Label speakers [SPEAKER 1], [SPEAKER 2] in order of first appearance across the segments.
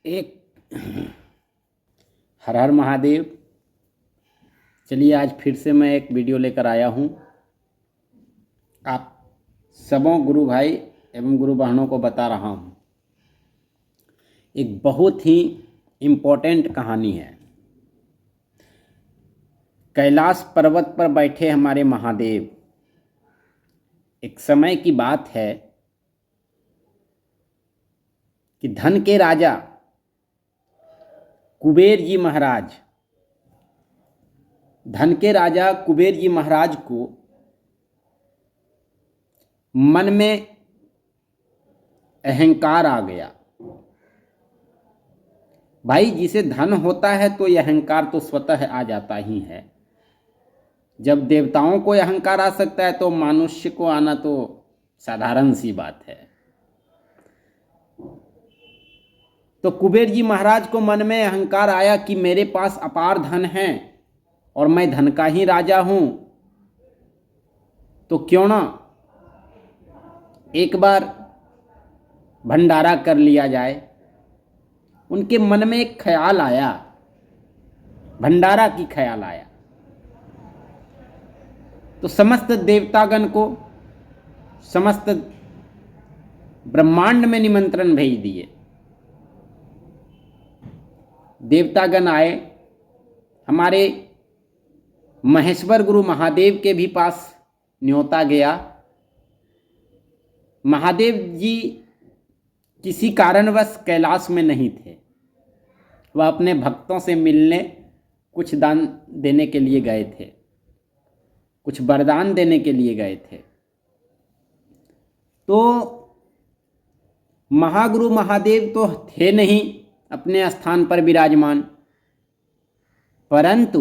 [SPEAKER 1] एक हर हर महादेव। चलिए आज फिर से मैं एक वीडियो लेकर आया हूँ। आप सबों गुरु भाई एवं गुरु बहनों को बता रहा हूँ, एक बहुत ही इम्पोर्टेंट कहानी है। कैलाश पर्वत पर बैठे हमारे महादेव, एक समय की बात है कि धन के राजा कुबेर जी महाराज, धन के राजा कुबेर जी महाराज को मन में अहंकार आ गया। भाई, जिसे धन होता है तो यह अहंकार तो स्वतः आ जाता ही है। जब देवताओं को अहंकार आ सकता है तो मनुष्य को आना तो साधारण सी बात है। तो कुबेर जी महाराज को मन में अहंकार आया कि मेरे पास अपार धन है और मैं धन का ही राजा हूं, तो क्यों ना एक बार भंडारा कर लिया जाए। उनके मन में एक ख्याल आया, भंडारा की ख्याल आया। तो समस्त देवतागण को, समस्त ब्रह्मांड में निमंत्रण भेज दिए। देवतागण आए, हमारे महेश्वर गुरु महादेव के भी पास न्योता गया। महादेव जी किसी कारणवश कैलाश में नहीं थे, वह अपने भक्तों से मिलने कुछ दान देने के लिए गए थे, कुछ वरदान देने के लिए गए थे। तो महागुरु महादेव तो थे नहीं अपने स्थान पर विराजमान, परंतु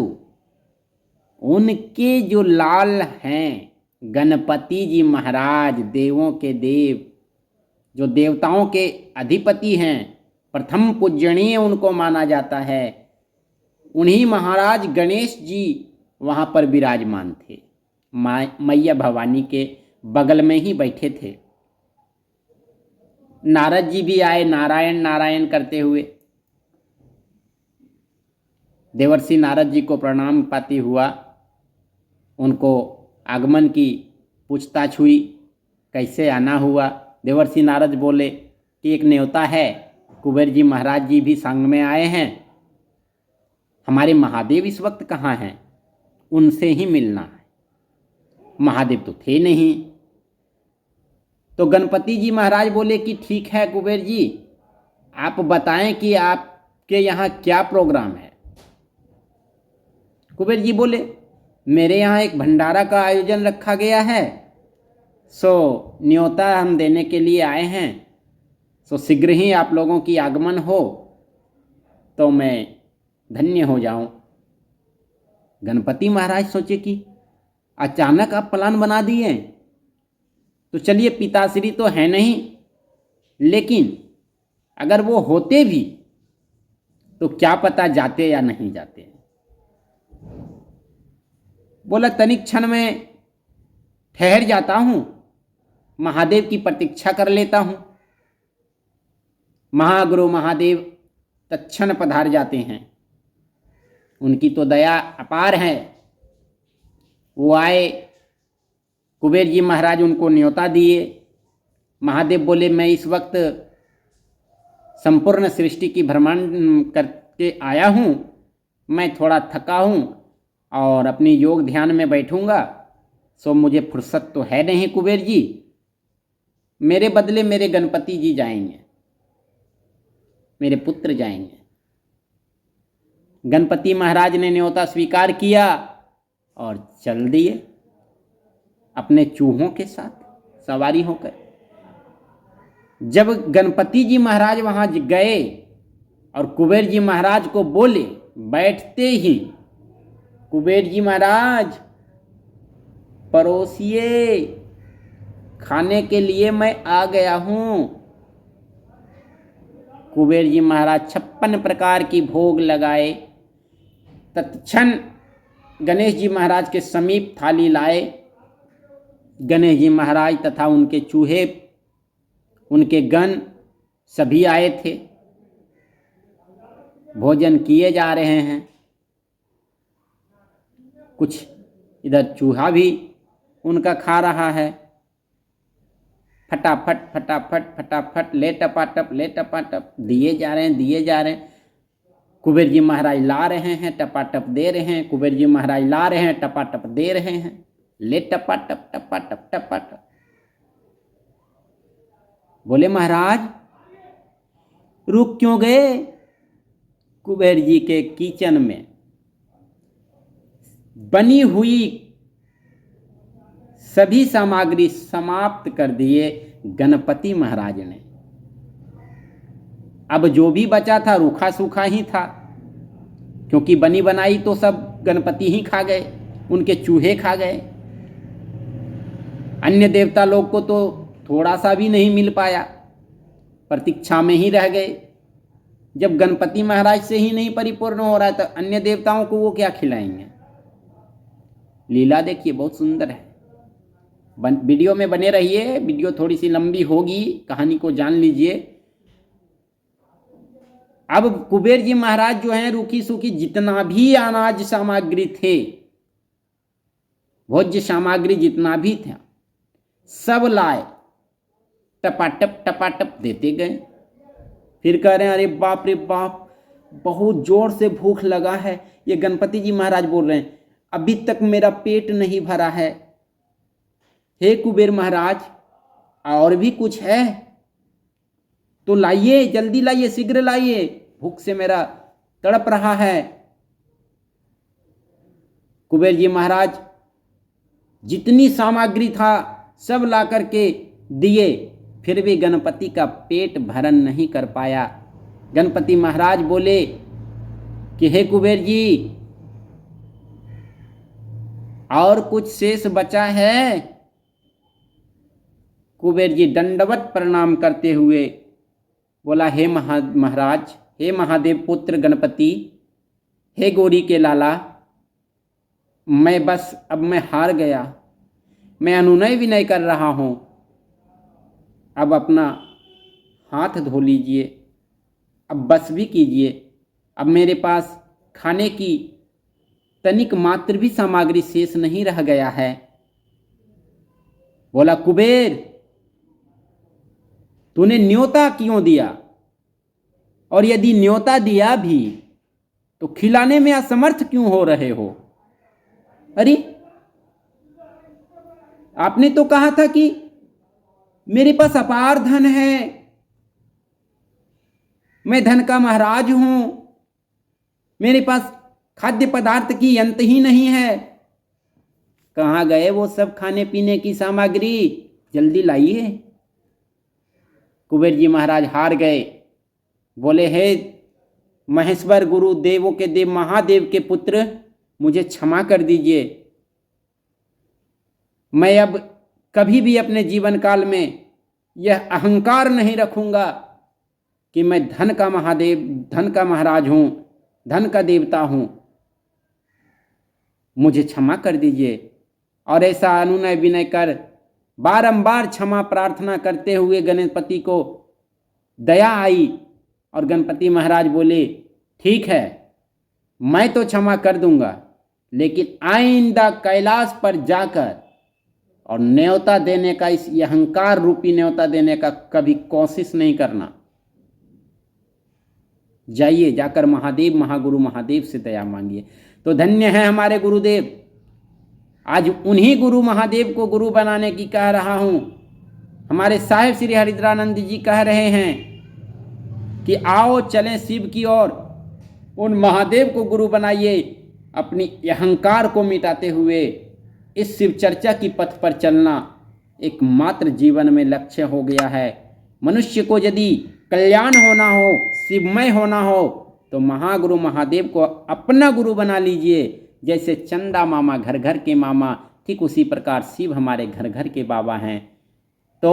[SPEAKER 1] उनके जो लाल हैं गणपति जी महाराज, देवों के देव, जो देवताओं के अधिपति हैं, प्रथम पूजनीय उनको माना जाता है, उन्हीं महाराज गणेश जी वहाँ पर विराजमान थे। मैया भवानी के बगल में ही बैठे थे। नारद जी भी आए नारायण नारायण करते हुए। देवर्षि नारद जी को प्रणाम पाती हुआ उनको आगमन की पूछताछ हुई, कैसे आना हुआ। देवर्षि नारद बोले कि एक न्योता है, कुबेर जी महाराज जी भी संग में आए हैं, हमारे महादेव इस वक्त कहाँ हैं, उनसे ही मिलना है। महादेव तो थे नहीं। तो गणपति जी महाराज बोले कि ठीक है कुबेर जी, आप बताएं कि आपके यहाँ क्या प्रोग्राम है। कुबेर जी बोले मेरे यहाँ एक भंडारा का आयोजन रखा गया है, सो न्योता हम देने के लिए आए हैं, सो शीघ्र ही आप लोगों की आगमन हो तो मैं धन्य हो जाऊं। गणपति महाराज सोचे कि अचानक आप प्लान बना दिए, तो चलिए पिताश्री तो है नहीं, लेकिन अगर वो होते भी तो क्या पता जाते या नहीं जाते। बोला तनिक क्षण में ठहर जाता हूं, महादेव की प्रतीक्षा कर लेता हूं। महागुरु महादेव तत्क्षण पधार जाते हैं, उनकी तो दया अपार है। वो आए, कुबेर जी महाराज उनको न्योता दिए। महादेव बोले मैं इस वक्त संपूर्ण सृष्टि की भ्रमण करके आया हूँ, मैं थोड़ा थका हूँ और अपनी योग ध्यान में बैठूंगा, सो मुझे फुर्सत तो है नहीं कुबेर जी, मेरे बदले मेरे गणपति जी जाएंगे, मेरे पुत्र जाएंगे। गणपति महाराज ने न्योता स्वीकार किया और चल दिए अपने चूहों के साथ सवारी होकर। जब गणपति जी महाराज वहां गए और कुबेर जी महाराज को बोले, बैठते ही कुबेर जी महाराज परोसिए, खाने के लिए मैं आ गया हूं। कुबेर जी महाराज 56 प्रकार की भोग लगाए। तत्क्षण गणेश जी महाराज के समीप थाली लाए। गणेश जी महाराज तथा उनके चूहे, उनके गण सभी आए थे। भोजन किए जा रहे हैं। कुछ इधर चूहा भी उनका खा रहा है। फटाफट फटाफट फटाफट ले टपाटप ले टपाटप दिए जा रहे हैं, दिए जा रहे हैं। कुबेर जी महाराज ला रहे हैं, टपाटप दे रहे हैं। कुबेर जी महाराज ला रहे हैं, टपाटप दे रहे हैं। ले टपाटप टपाटप टपाटप। बोले महाराज रुक क्यों गए? कुबेर जी के किचन में बनी हुई सभी सामग्री समाप्त कर दिए गणपति महाराज ने। अब जो भी बचा था रूखा सूखा ही था, क्योंकि बनी बनाई तो सब गणपति ही खा गए, उनके चूहे खा गए। अन्य देवता लोग को तो थोड़ा सा भी नहीं मिल पाया, प्रतीक्षा में ही रह गए। जब गणपति महाराज से ही नहीं परिपूर्ण हो रहा है तो अन्य देवताओं को वो क्या खिलाएंगे? लीला देखिए, बहुत सुंदर है। वीडियो में बने रहिए, वीडियो थोड़ी सी लंबी होगी, कहानी को जान लीजिए। अब कुबेर जी महाराज जो हैं, रूखी सूखी जितना भी अनाज सामग्री थे, भोज्य सामग्री जितना भी था, सब लाए, टपाटप टपाटप देते गए। फिर कह रहे हैं अरे बाप रे बाप, बहुत जोर से भूख लगा है। ये गणपति जी महाराज बोल रहे हैं अभी तक मेरा पेट नहीं भरा है। हे कुबेर महाराज और भी कुछ है तो लाइए, जल्दी लाइए, शीघ्र लाइए, भूख से मेरा तड़प रहा है। कुबेर जी महाराज जितनी सामग्री था सब ला करके दिए, फिर भी गणपति का पेट भरण नहीं कर पाया। गणपति महाराज बोले कि हे कुबेर जी और कुछ शेष बचा है? कुबेर जी दंडवत प्रणाम करते हुए बोला हे महाराज, हे महादेव पुत्र गणपति, हे गौरी के लाला, अब मैं हार गया। मैं अनुनय विनय कर रहा हूँ, अब अपना हाथ धो लीजिए, अब बस भी कीजिए। अब मेरे पास खाने की तनिक मात्र भी सामग्री शेष नहीं रह गया है। बोला कुबेर तूने न्योता क्यों दिया? और यदि न्योता दिया भी तो खिलाने में असमर्थ क्यों हो रहे हो? अरे आपने तो कहा था कि मेरे पास अपार धन है, मैं धन का महाराज हूं, मेरे पास खाद्य पदार्थ की अंत ही नहीं है। कहाँ गए वो सब खाने पीने की सामग्री? जल्दी लाइए। कुबेर जी महाराज हार गए। बोले हे महेश्वर गुरु, देवों के देव, महादेव के पुत्र, मुझे क्षमा कर दीजिए। मैं अब कभी भी अपने जीवन काल में यह अहंकार नहीं रखूंगा कि मैं धन का महादेव, धन का महाराज हूं, धन का देवता हूं, मुझे क्षमा कर दीजिए। और ऐसा अनुनय विनय कर बारंबार क्षमा प्रार्थना करते हुए गणपति को दया आई और गणपति महाराज बोले ठीक है, मैं तो क्षमा कर दूंगा, लेकिन आइंदा कैलाश पर जाकर और न्योता देने का, इस अहंकार रूपी न्योता देने का कभी कोशिश नहीं करना। जाइए, जाकर महादेव, महागुरु महादेव से दया मांगिए। तो धन्य है हमारे गुरुदेव। आज उन्हीं गुरु महादेव को गुरु बनाने की कह रहा हूं। हमारे साहिब श्री हरिद्रानंद जी कह रहे हैं कि आओ चलें शिव की ओर, उन महादेव को गुरु बनाइए। अपनी अहंकार को मिटाते हुए इस शिव चर्चा की पथ पर चलना एकमात्र जीवन में लक्ष्य हो गया है। मनुष्य को यदि कल्याण होना हो, शिवमय होना हो, तो महागुरु महादेव को अपना गुरु बना लीजिए। जैसे चंदा मामा घर घर के मामा, ठीक उसी प्रकार शिव हमारे घर घर के बाबा हैं। तो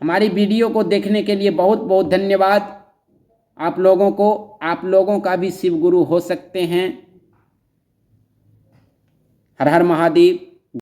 [SPEAKER 1] हमारी वीडियो को देखने के लिए बहुत बहुत धन्यवाद आप लोगों को। आप लोगों का भी शिव गुरु हो सकते हैं। हर हर महादेव।